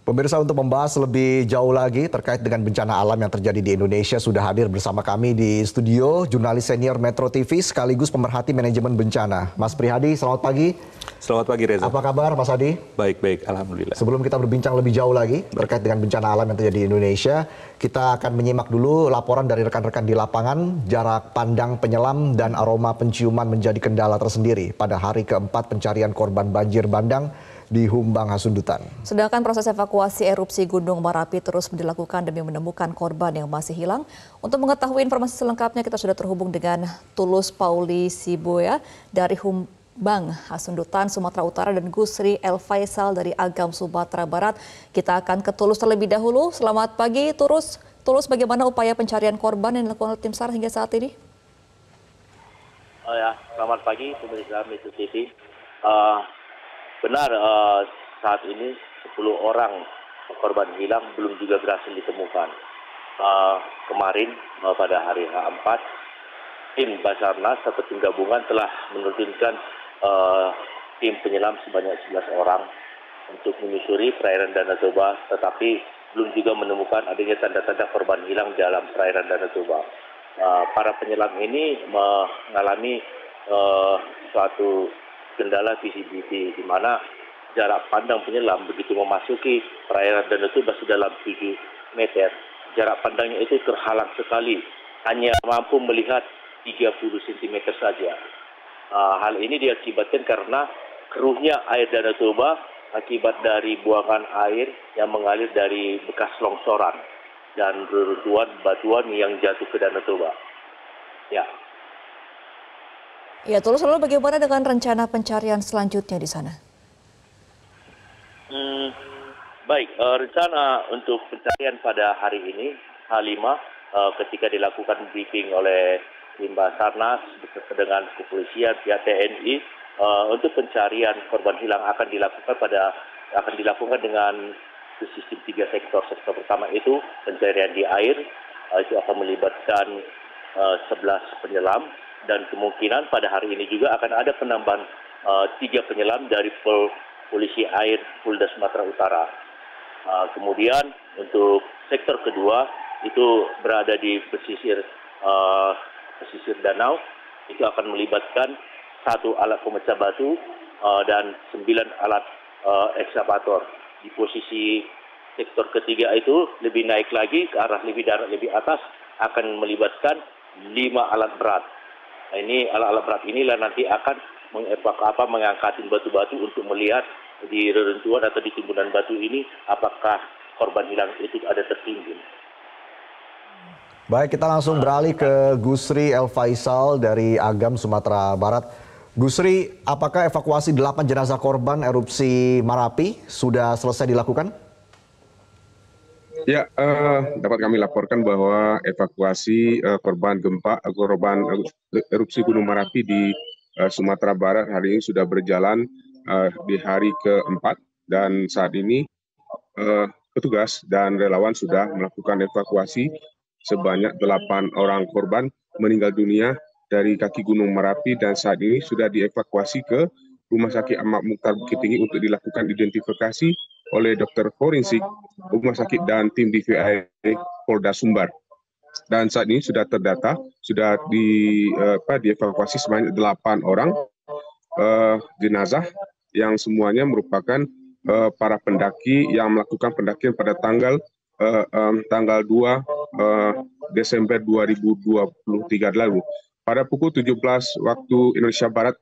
Pemirsa, untuk membahas lebih jauh lagi terkait dengan bencana alam yang terjadi di Indonesia, sudah hadir bersama kami di studio jurnalis senior Metro TV sekaligus pemerhati manajemen bencana. Mas Prihadi, selamat pagi. Selamat pagi Reza. Apa kabar Mas Adi? Baik, alhamdulillah. Sebelum kita berbincang lebih jauh lagi terkait dengan bencana alam yang terjadi di Indonesia, kita akan menyimak dulu laporan dari rekan-rekan di lapangan. Jarak pandang penyelam dan aroma penciuman menjadi kendala tersendiri pada hari keempat pencarian korban banjir bandang di Humbang Hasundutan. Sedangkan proses evakuasi erupsi Gunung Merapi terus dilakukan demi menemukan korban yang masih hilang. Untuk mengetahui informasi selengkapnya, kita sudah terhubung dengan Tulus Pauli Siboya dari Humbang Hasundutan, Sumatera Utara, dan Gusri El Faisal dari Agam, Sumatera Barat. Kita akan ke Tulus terlebih dahulu. Selamat pagi, Tulus. Tulus, bagaimana upaya pencarian korban yang dilakukan oleh tim SAR hingga saat ini? Selamat pagi, pemirsa Metro TV. Benar, saat ini 10 orang korban hilang belum juga berhasil ditemukan. Kemarin pada hari H4, tim Basarnas atau tim gabungan telah menurunkan tim penyelam sebanyak 11 orang untuk menyusuri perairan Danau Toba, tetapi belum juga menemukan adanya tanda-tanda korban hilang dalam perairan Danau Toba. Para penyelam ini mengalami suatu kendala visibility, di mana jarak pandang penyelam begitu memasuki perairan Danau Toba sedalam 7 meter, jarak pandangnya itu terhalang sekali, hanya mampu melihat 30 cm saja. Hal ini diakibatkan karena keruhnya air Danau Toba akibat dari buangan air yang mengalir dari bekas longsoran dan reruntuhan batuan yang jatuh ke Danau Toba. Ya, Tulus, lalu bagaimana dengan rencana pencarian selanjutnya di sana? Rencana untuk pencarian pada hari ini, H5, ketika dilakukan briefing oleh tim Basarnas beserta dengan kepolisian, pihak TNI, untuk pencarian korban hilang akan dilakukan dengan sistem 3 sektor. Sektor pertama itu pencarian di air, itu akan melibatkan 11 penyelam. Dan kemungkinan pada hari ini juga akan ada penambahan 3 penyelam dari Polisi Air Polda Sumatera Utara. Kemudian untuk sektor kedua itu berada di pesisir danau, itu akan melibatkan 1 alat pemecah batu dan 9 alat ekskavator. Di posisi sektor ketiga itu lebih naik lagi ke arah lebih darat, lebih atas, akan melibatkan 5 alat berat. Nah, ini alat-alat berat inilah nanti akan mengangkatin batu-batu untuk melihat di reruntuhan atau di timbunan batu ini apakah korban hilang itu ada tertimbun. Baik, kita langsung beralih ke Gusri El Faisal dari Agam, Sumatera Barat. Gusri, apakah evakuasi 8 jenazah korban erupsi Merapi sudah selesai dilakukan? Ya, dapat kami laporkan bahwa evakuasi korban erupsi Gunung Merapi di Sumatera Barat hari ini sudah berjalan di hari keempat, dan saat ini petugas dan relawan sudah melakukan evakuasi sebanyak 8 orang korban meninggal dunia dari kaki Gunung Merapi, dan saat ini sudah dievakuasi ke Rumah Sakit Ahmad Mukhtar Bukit Tinggi untuk dilakukan identifikasi oleh dokter forensik rumah sakit dan tim DVI Polda Sumbar. Dan saat ini sudah terdata, sudah dievakuasi sebanyak 8 orang jenazah yang semuanya merupakan para pendaki yang melakukan pendakian pada tanggal 2 Desember 2023 lalu. Pada pukul 17 waktu Indonesia Barat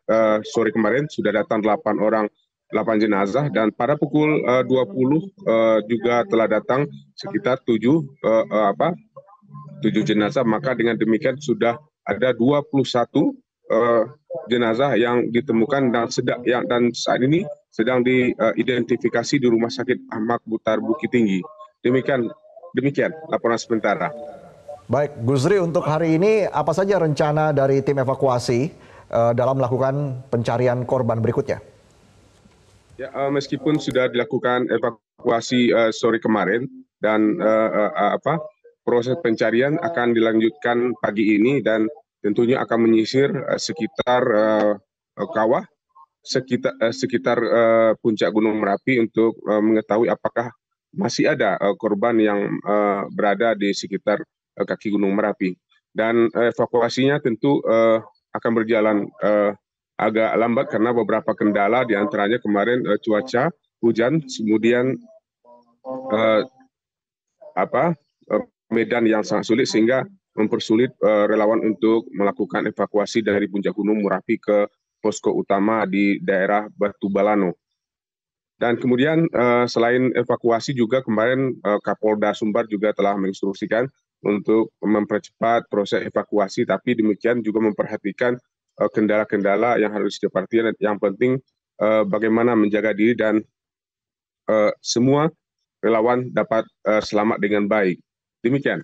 sore kemarin sudah datang 8 jenazah, dan pada pukul 20 juga telah datang sekitar 7 jenazah. Maka dengan demikian sudah ada 21 jenazah yang ditemukan dan saat ini sedang diidentifikasi di Rumah Sakit Ahmad Mukhtar Bukit Tinggi. Demikian laporan sementara. Baik, Gusri, untuk hari ini apa saja rencana dari tim evakuasi dalam melakukan pencarian korban berikutnya? Ya, meskipun sudah dilakukan evakuasi sore kemarin dan proses pencarian akan dilanjutkan pagi ini, dan tentunya akan menyisir sekitar kawah sekitar puncak Gunung Merapi untuk mengetahui apakah masih ada korban yang berada di sekitar kaki Gunung Merapi. Dan evakuasinya tentu akan berjalan agak lambat karena beberapa kendala, diantaranya kemarin cuaca hujan, kemudian medan yang sangat sulit sehingga mempersulit relawan untuk melakukan evakuasi dari puncak Gunung Merapi ke posko utama di daerah Batu Balano. Dan kemudian selain evakuasi juga kemarin Kapolda Sumbar juga telah menginstruksikan untuk mempercepat proses evakuasi, tapi demikian juga memperhatikan kendala-kendala yang harus diperhatikan. Yang penting bagaimana menjaga diri dan semua relawan dapat selamat dengan baik. Demikian.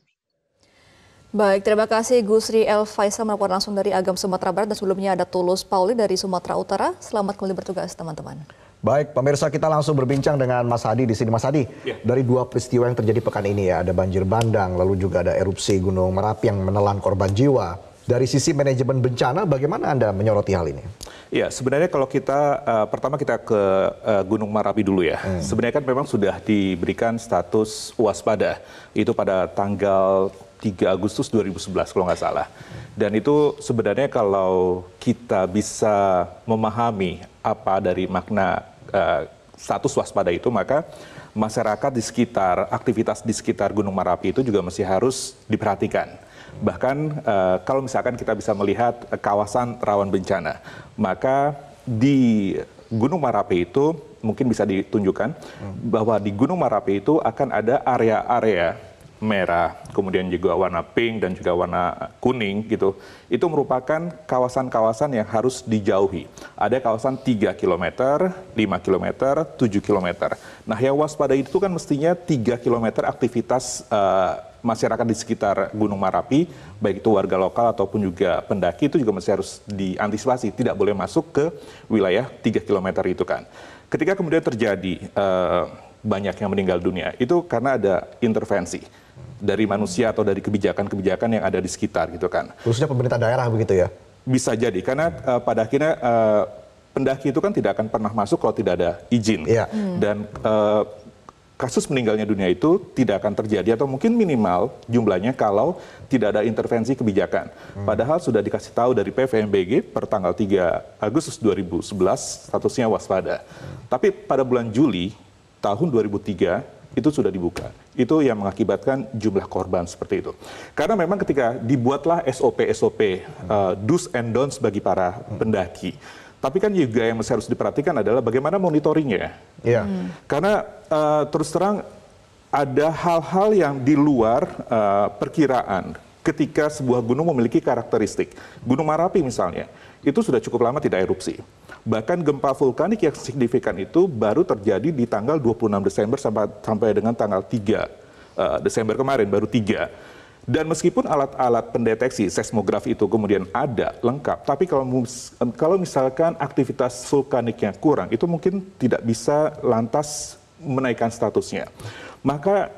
Baik, terima kasih Gusri El Faisal melaporkan langsung dari Agam, Sumatera Barat, dan sebelumnya ada Tulus Pauli dari Sumatera Utara. Selamat kembali bertugas, teman-teman. Baik, pemirsa, kita langsung berbincang dengan Mas Hadi di sini. Mas Hadi, dari dua peristiwa yang terjadi pekan ini ya, ada banjir bandang, lalu juga ada erupsi Gunung Merapi yang menelan korban jiwa. Dari sisi manajemen bencana, bagaimana Anda menyoroti hal ini? Ya, sebenarnya kalau kita pertama kita ke Gunung Merapi dulu ya. Sebenarnya kan memang sudah diberikan status waspada itu pada tanggal 3 Agustus 2011 kalau nggak salah. Dan itu sebenarnya kalau kita bisa memahami apa dari makna status waspada itu, maka masyarakat di sekitar, aktivitas di sekitar Gunung Merapi itu juga masih harus diperhatikan. Bahkan kalau misalkan kita bisa melihat kawasan rawan bencana, maka di Gunung Merapi itu mungkin bisa ditunjukkan bahwa di Gunung Merapi itu akan ada area-area merah, kemudian juga warna pink dan juga warna kuning gitu. Itu merupakan kawasan-kawasan yang harus dijauhi. Ada kawasan 3 km, 5 km, 7 km. Nah, yang waspada itu kan mestinya 3 km aktivitas masyarakat di sekitar Gunung Merapi, baik itu warga lokal ataupun juga pendaki, itu juga masih harus diantisipasi. Tidak boleh masuk ke wilayah 3 km itu kan. Ketika kemudian terjadi banyak yang meninggal dunia, itu karena ada intervensi dari manusia atau dari kebijakan-kebijakan yang ada di sekitar gitu kan. Khususnya pemerintah daerah begitu ya? Bisa jadi, karena pada akhirnya pendaki itu kan tidak akan pernah masuk kalau tidak ada izin. Iya. Dan kasus meninggalnya dunia itu tidak akan terjadi atau mungkin minimal jumlahnya kalau tidak ada intervensi kebijakan. Padahal sudah dikasih tahu dari PVMBG per tanggal 3 Agustus 2011 statusnya waspada. Tapi pada bulan Juli tahun 2003 itu sudah dibuka. Itu yang mengakibatkan jumlah korban seperti itu. Karena memang ketika dibuatlah SOP-SOP, do's and don'ts bagi para pendaki. Tapi kan juga yang masih harus diperhatikan adalah bagaimana monitoringnya. Iya. Karena terus terang ada hal-hal yang di luar perkiraan ketika sebuah gunung memiliki karakteristik. Gunung Merapi misalnya, itu sudah cukup lama tidak erupsi. Bahkan gempa vulkanik yang signifikan itu baru terjadi di tanggal 26 Desember sampai dengan tanggal 3 Desember kemarin, baru 3. Dan meskipun alat-alat pendeteksi seismografi itu kemudian ada, lengkap, tapi kalau misalkan aktivitas vulkaniknya kurang, itu mungkin tidak bisa lantas menaikkan statusnya. Maka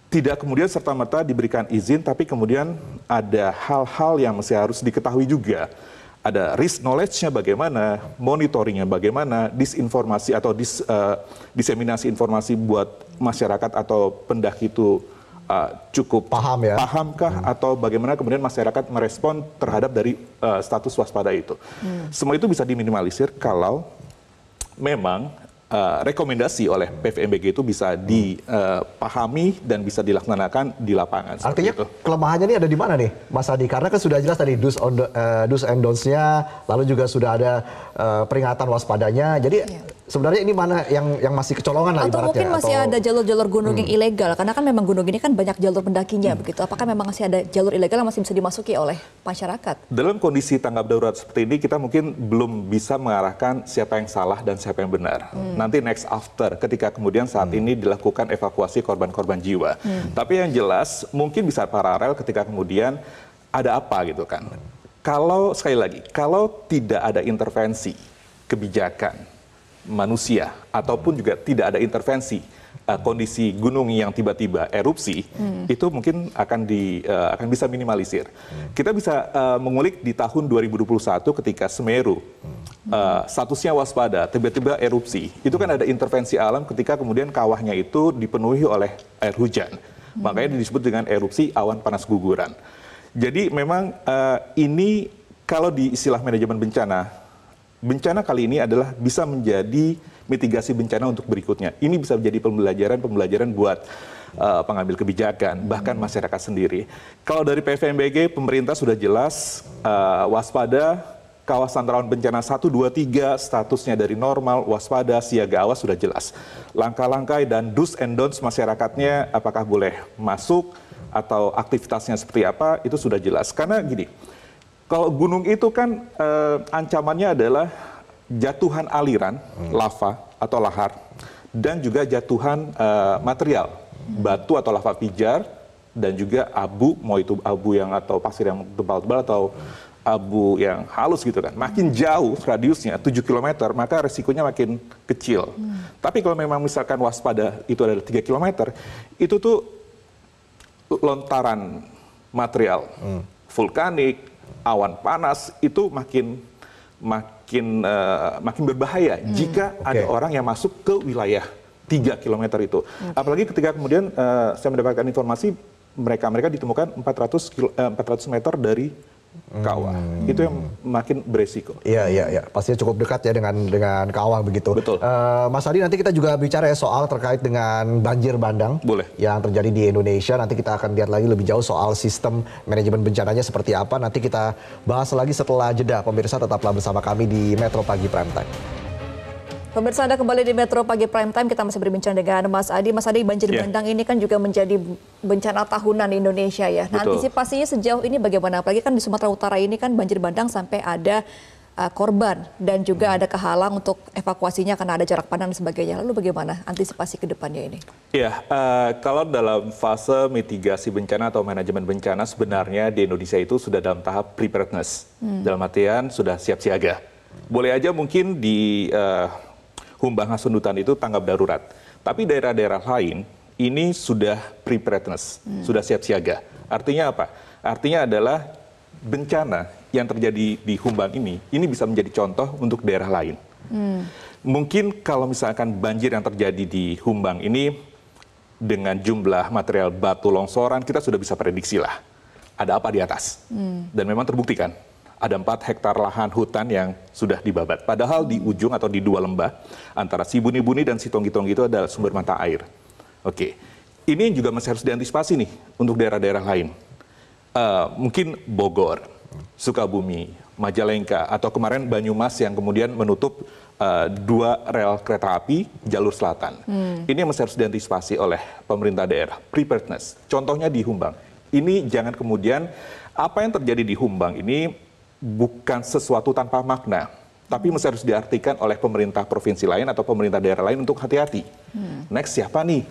tidak kemudian serta-merta diberikan izin, tapi kemudian ada hal-hal yang masih harus diketahui juga. Ada risk knowledge-nya bagaimana, monitoringnya bagaimana, disinformasi atau diseminasi informasi buat masyarakat atau pendaki itu cukup paham ya? Pahamkah atau bagaimana kemudian masyarakat merespon terhadap dari status waspada itu. Semua itu bisa diminimalisir kalau memang rekomendasi oleh PVMBG itu bisa dipahami dan bisa dilaksanakan di lapangan. Artinya itu. Kelemahannya ini ada di mana nih, Mas Hadi? Karena kan sudah jelas tadi do's and don'ts-nya, lalu juga sudah ada peringatan waspadanya. Jadi sebenarnya ini mana yang masih kecolongan lah ibaratnya? Atau mungkin masih ada jalur-jalur gunung yang ilegal, karena kan memang gunung ini kan banyak jalur pendakinya begitu. Apakah memang masih ada jalur ilegal yang masih bisa dimasuki oleh masyarakat? Dalam kondisi tanggap darurat seperti ini, kita mungkin belum bisa mengarahkan siapa yang salah dan siapa yang benar. Nanti next after, ketika kemudian saat ini dilakukan evakuasi korban-korban jiwa. Tapi yang jelas mungkin bisa paralel ketika kemudian ada apa gitu kan. Kalau sekali lagi, kalau tidak ada intervensi kebijakan manusia ataupun juga tidak ada intervensi kondisi gunung yang tiba-tiba erupsi, itu mungkin akan bisa minimalisir. Kita bisa mengulik di tahun 2021 ketika Semeru statusnya waspada, tiba-tiba erupsi. Itu kan ada intervensi alam ketika kemudian kawahnya itu dipenuhi oleh air hujan. Makanya disebut dengan erupsi awan panas guguran. Jadi memang ini kalau di istilah manajemen bencana kali ini adalah bisa menjadi mitigasi bencana untuk berikutnya. Ini bisa menjadi pembelajaran buat pengambil kebijakan, bahkan masyarakat sendiri. Kalau dari PVMBG, pemerintah sudah jelas waspada, kawasan rawan bencana 1, 2, 3, statusnya dari normal, waspada, siaga awas sudah jelas. Langkah-langkah dan do's and don'ts masyarakatnya, apakah boleh masuk atau aktivitasnya seperti apa, itu sudah jelas. Karena gini, kalau gunung itu kan ancamannya adalah jatuhan aliran lava atau lahar dan juga jatuhan material batu atau lava pijar dan juga abu, mau itu abu yang atau pasir yang tebal-tebal atau abu yang halus gitu kan. Makin jauh radiusnya 7 km maka resikonya makin kecil. Tapi kalau memang misalkan waspada itu adalah 3 km, itu tuh lontaran material vulkanik, awan panas itu makin berbahaya jika ada orang yang masuk ke wilayah 3 km itu. Apalagi ketika kemudian saya mendapatkan informasi mereka ditemukan 400 meter dari kawah. Itu yang makin beresiko. Iya. Pastinya cukup dekat ya dengan kawah begitu. Betul. Mas Adi, nanti kita juga bicara ya soal terkait dengan banjir bandang. Boleh. Yang terjadi di Indonesia. Nanti kita akan lihat lagi lebih jauh soal sistem manajemen bencananya seperti apa. Nanti kita bahas lagi setelah jeda. Pemirsa tetaplah bersama kami di Metro Pagi Prime Time. Pemirsa, Anda kembali di Metro Pagi Prime Time. Kita masih berbincang dengan Mas Adi. Mas Adi, banjir bandang ini kan juga menjadi bencana tahunan di Indonesia ya. Nah, antisipasinya sejauh ini bagaimana? Apalagi kan di Sumatera Utara ini kan banjir bandang sampai ada korban dan juga ada kehalang untuk evakuasinya karena ada jarak pandang dan sebagainya. Lalu bagaimana antisipasi ke depannya ini? Ya, kalau dalam fase mitigasi bencana atau manajemen bencana sebenarnya di Indonesia itu sudah dalam tahap preparedness. Dalam artian sudah siap siaga. Boleh aja mungkin di Humbang Hasundutan itu tanggap darurat. Tapi daerah-daerah lain ini sudah preparedness, sudah siap siaga. Artinya apa? Artinya adalah bencana yang terjadi di Humbang ini bisa menjadi contoh untuk daerah lain. Mungkin kalau misalkan banjir yang terjadi di Humbang ini dengan jumlah material batu longsoran, kita sudah bisa prediksi lah ada apa di atas. Dan memang terbukti kan, ada 4 hektar lahan hutan yang sudah dibabat. Padahal di ujung atau di 2 lembah, antara Sibuni-Buni dan Sitonggi-Tonggi itu adalah sumber mata air. Oke, ini juga masih harus diantisipasi nih untuk daerah-daerah lain. Mungkin Bogor, Sukabumi, Majalengka, atau kemarin Banyumas yang kemudian menutup 2 rel kereta api jalur selatan. Ini masih harus diantisipasi oleh pemerintah daerah, preparedness. Contohnya di Humbang. Ini jangan kemudian apa yang terjadi di Humbang ini bukan sesuatu tanpa makna, tapi mesti harus diartikan oleh pemerintah provinsi lain atau pemerintah daerah lain untuk hati-hati. Next siapa nih?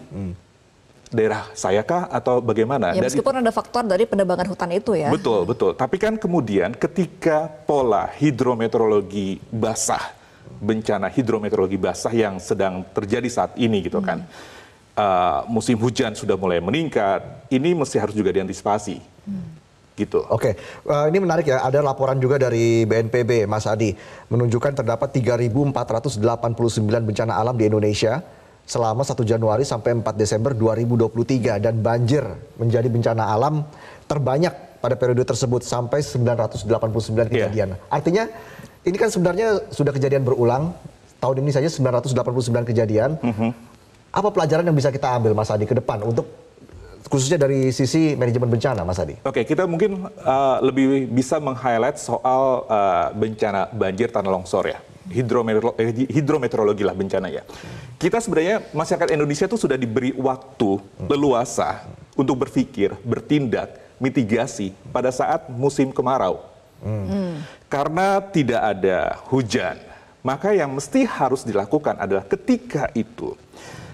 Daerah saya kah atau bagaimana? Ya, meskipun ada faktor dari penebangan hutan itu ya. Betul. Tapi kan kemudian ketika pola hidrometeorologi basah, bencana hidrometeorologi basah yang sedang terjadi saat ini gitu kan, musim hujan sudah mulai meningkat, ini mesti harus juga diantisipasi. Gitu. Oke, ini menarik ya, ada laporan juga dari BNPB, Mas Adi, menunjukkan terdapat 3.489 bencana alam di Indonesia selama 1 Januari sampai 4 Desember 2023 dan banjir menjadi bencana alam terbanyak pada periode tersebut sampai 989 kejadian. Artinya ini kan sebenarnya sudah kejadian berulang, tahun ini saja 989 kejadian. Apa pelajaran yang bisa kita ambil, Mas Adi, ke depan untuk khususnya dari sisi manajemen bencana, Mas Adi? Oke, kita mungkin lebih bisa meng-highlight soal bencana banjir tanah longsor ya. Hidrometeorologi lah bencana ya. Kita sebenarnya masyarakat Indonesia itu sudah diberi waktu leluasa untuk berpikir, bertindak, mitigasi pada saat musim kemarau. Karena tidak ada hujan, maka yang mesti harus dilakukan adalah ketika itu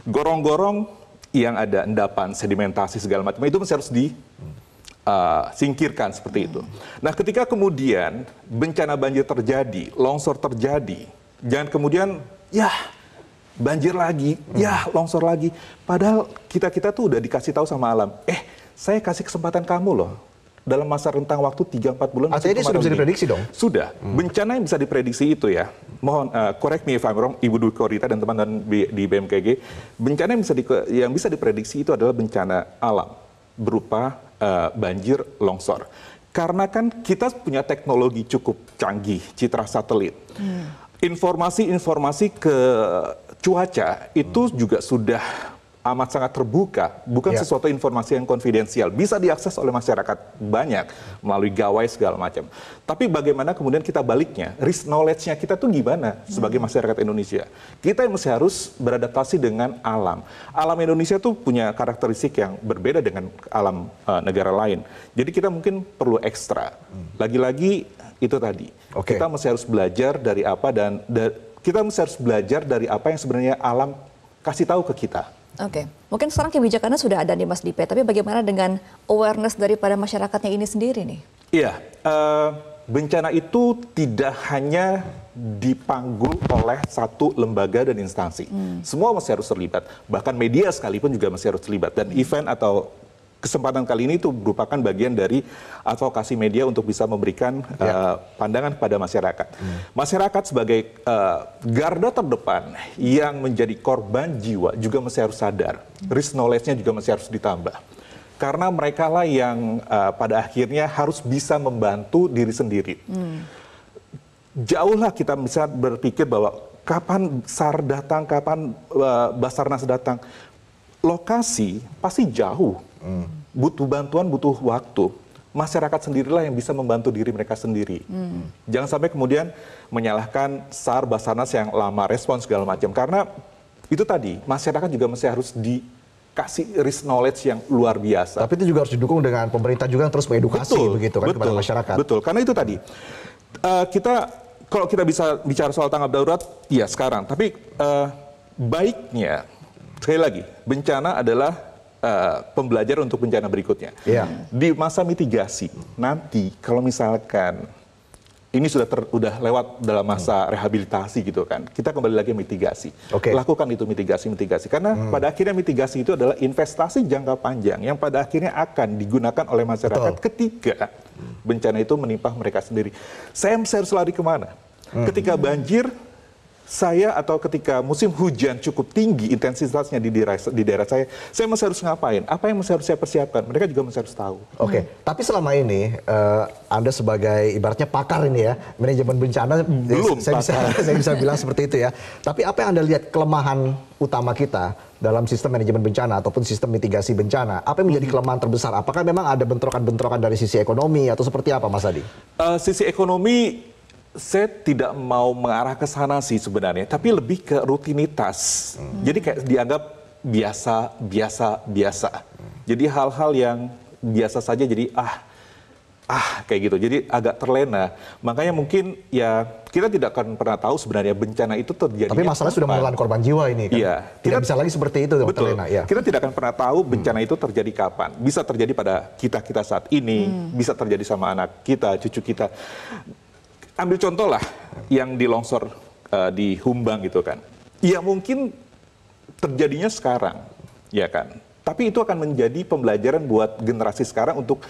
gorong-gorong yang ada endapan, sedimentasi segala macam itu masih harus disingkirkan seperti itu. Nah, ketika kemudian bencana banjir terjadi, longsor terjadi, jangan kemudian ya banjir lagi, ya longsor lagi. Padahal kita tuh udah dikasih tahu sama alam, saya kasih kesempatan kamu loh. Dalam masa rentang waktu 3-4 bulan. Artinya ini sudah bisa diprediksi dong? Sudah. Bencana yang bisa diprediksi itu ya, mohon correct me if I'm wrong, Ibu Dwi Korita dan teman-teman di BMKG, bencana yang bisa diprediksi itu adalah bencana alam berupa banjir, longsor. Karena kan kita punya teknologi cukup canggih, citra satelit. Informasi-informasi ke cuaca itu juga sudah amat sangat terbuka, bukan sesuatu informasi yang konfidensial, bisa diakses oleh masyarakat banyak melalui gawai segala macam. Tapi bagaimana kemudian kita baliknya, risk knowledge-nya kita tuh gimana sebagai masyarakat Indonesia? Kita yang mesti harus beradaptasi dengan alam. Alam Indonesia tuh punya karakteristik yang berbeda dengan alam negara lain. Jadi kita mungkin perlu ekstra. Lagi-lagi itu tadi, kita mesti harus belajar dari apa kita mesti harus belajar dari apa yang sebenarnya alam kasih tahu ke kita. Oke, mungkin sekarang kebijakannya sudah ada nih Mas Dipe, tapi bagaimana dengan awareness daripada masyarakatnya ini sendiri nih? Iya, bencana itu tidak hanya dipanggul oleh satu lembaga dan instansi. Semua masih harus terlibat, bahkan media sekalipun juga masih harus terlibat. Dan event atau kesempatan kali ini itu merupakan bagian dari advokasi media untuk bisa memberikan pandangan kepada masyarakat. Masyarakat sebagai garda terdepan yang menjadi korban jiwa juga masih harus sadar. Risk knowledge-nya juga masih harus ditambah. Karena mereka lah yang pada akhirnya harus bisa membantu diri sendiri. Jauhlah kita bisa berpikir bahwa kapan SAR datang, kapan Basarnas datang. Lokasi pasti jauh. Butuh bantuan, butuh waktu. Masyarakat sendirilah yang bisa membantu diri mereka sendiri. Jangan sampai kemudian menyalahkan SAR, Basarnas yang lama respons segala macam. Karena itu tadi, masyarakat juga masih harus dikasih risk knowledge yang luar biasa. Tapi itu juga harus didukung dengan pemerintah juga yang terus mengedukasi begitu kan kepada masyarakat. Betul, karena itu tadi. Kalau kita bisa bicara soal tanggap darurat, ya sekarang. Tapi baiknya, sekali lagi, bencana adalah pembelajaran untuk bencana berikutnya. Di masa mitigasi, nanti kalau misalkan ini sudah lewat dalam masa rehabilitasi gitu kan, kita kembali lagi mitigasi. Lakukan itu mitigasi. Karena pada akhirnya mitigasi itu adalah investasi jangka panjang yang pada akhirnya akan digunakan oleh masyarakat ketika bencana itu menimpa mereka sendiri. Saya harus lari kemana? Ketika banjir, atau ketika musim hujan cukup tinggi intensitasnya di daerah saya masih harus ngapain? Apa yang masih harus saya persiapkan? Mereka juga masih harus tahu. Tapi selama ini Anda sebagai ibaratnya pakar ini ya, manajemen bencana, saya bisa bilang seperti itu ya. Tapi apa yang Anda lihat kelemahan utama kita dalam sistem manajemen bencana ataupun sistem mitigasi bencana? Apa yang menjadi kelemahan terbesar? Apakah memang ada bentrokan-bentrokan dari sisi ekonomi atau seperti apa, Mas Adi? Sisi ekonomi, saya tidak mau mengarah ke sana sih sebenarnya, tapi lebih ke rutinitas. Jadi kayak dianggap biasa. Jadi hal-hal yang biasa saja jadi kayak gitu. Jadi agak terlena. Makanya mungkin ya kita tidak akan pernah tahu sebenarnya bencana itu terjadi. Tapi masalah sudah menelan korban jiwa ini kan. Tidak bisa lagi seperti itu. Betul. Terlena, ya. Kita tidak akan pernah tahu bencana itu terjadi kapan. Bisa terjadi pada kita saat ini, bisa terjadi sama anak kita, cucu kita. Ambil contoh lah yang di longsor di Humbang gitu kan. Ya mungkin terjadinya sekarang, ya kan. Tapi itu akan menjadi pembelajaran buat generasi sekarang untuk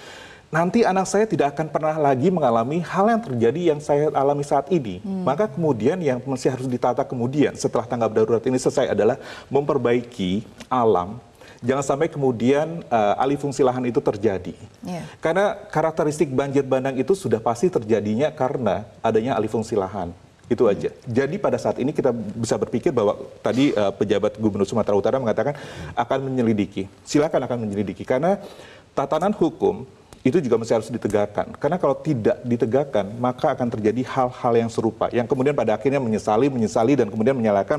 nanti anak saya tidak akan pernah lagi mengalami hal yang terjadi yang saya alami saat ini. Maka kemudian yang masih harus ditata kemudian setelah tanggap darurat ini selesai adalah memperbaiki alam. Jangan sampai kemudian alih fungsi lahan itu terjadi. Karena karakteristik banjir bandang itu sudah pasti terjadinya karena adanya alih fungsi lahan. Itu aja. Jadi pada saat ini kita bisa berpikir bahwa tadi pejabat Gubernur Sumatera Utara mengatakan akan menyelidiki. Silakan akan menyelidiki. Karena tatanan hukum itu juga masih harus ditegakkan. Karena kalau tidak ditegakkan, maka akan terjadi hal-hal yang serupa. Yang kemudian pada akhirnya menyesali dan kemudian menyalahkan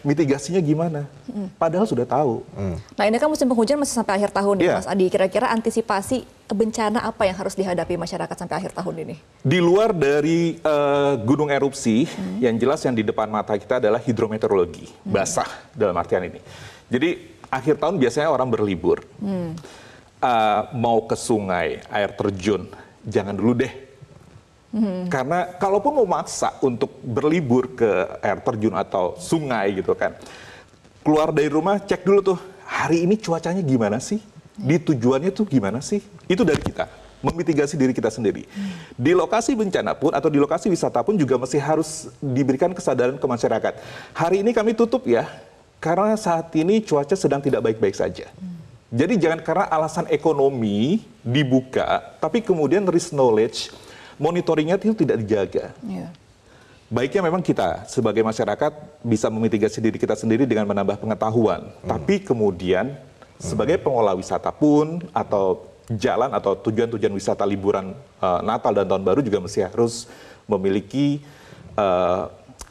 mitigasinya gimana. Padahal sudah tahu. Nah ini kan musim penghujan masih sampai akhir tahun nih Mas Adi. Kira-kira antisipasi bencana apa yang harus dihadapi masyarakat sampai akhir tahun ini? Di luar dari gunung erupsi, yang jelas yang di depan mata kita adalah hidrometeorologi. Basah dalam artian ini. Jadi akhir tahun biasanya orang berlibur. Mau ke sungai, air terjun, jangan dulu deh. Karena kalaupun mau maksa untuk berlibur ke air terjun atau sungai gitu kan, keluar dari rumah cek dulu tuh hari ini cuacanya gimana sih, di tujuannya tuh gimana sih, itu dari kita. Memitigasi diri kita sendiri. Di lokasi bencana pun atau di lokasi wisata pun juga masih harus diberikan kesadaran ke masyarakat. Hari ini kami tutup ya, karena saat ini cuaca sedang tidak baik-baik saja. Jadi jangan karena alasan ekonomi dibuka, tapi kemudian risk knowledge, monitoringnya itu tidak dijaga. Baiknya memang kita sebagai masyarakat bisa memitigasi diri kita sendiri dengan menambah pengetahuan. Tapi kemudian sebagai pengelola wisata pun atau jalan atau tujuan-tujuan wisata liburan Natal dan Tahun Baru juga mesti harus memiliki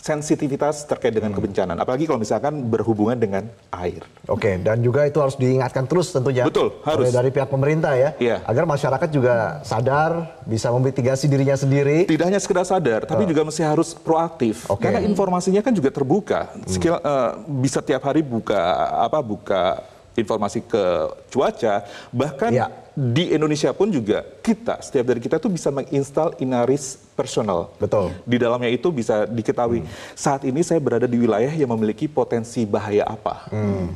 sensitivitas terkait dengan kebencanaan. Apalagi kalau misalkan berhubungan dengan air. Oke, dan juga itu harus diingatkan terus tentunya. Betul, harus. Dari pihak pemerintah ya. Iya. Agar masyarakat juga sadar, bisa memitigasi dirinya sendiri. Tidak hanya sekedar sadar, tapi juga mesti harus proaktif. Karena informasinya kan juga terbuka. Bisa tiap hari buka informasi ke cuaca, bahkan di Indonesia pun juga setiap dari kita tuh bisa menginstal Inaris personal. Betul. Di dalamnya itu bisa diketahui saat ini saya berada di wilayah yang memiliki potensi bahaya apa.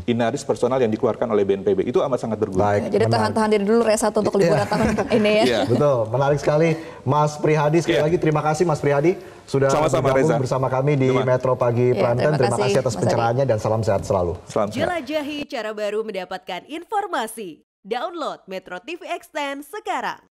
Inaris personal yang dikeluarkan oleh BNPB itu amat sangat berguna. Baik, Jadi tahan-tahan diri dulu Reza untuk liburan tahun ini ya. Betul, menarik sekali. Mas Prihadi, sekali lagi terima kasih Mas Prihadi sudah bergabung bersama kami di Metro Pagi Banten. Terima kasih atas pencerahannya dan salam sehat selalu. Salam sehat. Jelajahi cara baru mendapatkan informasi. Download Metro TV Extend sekarang.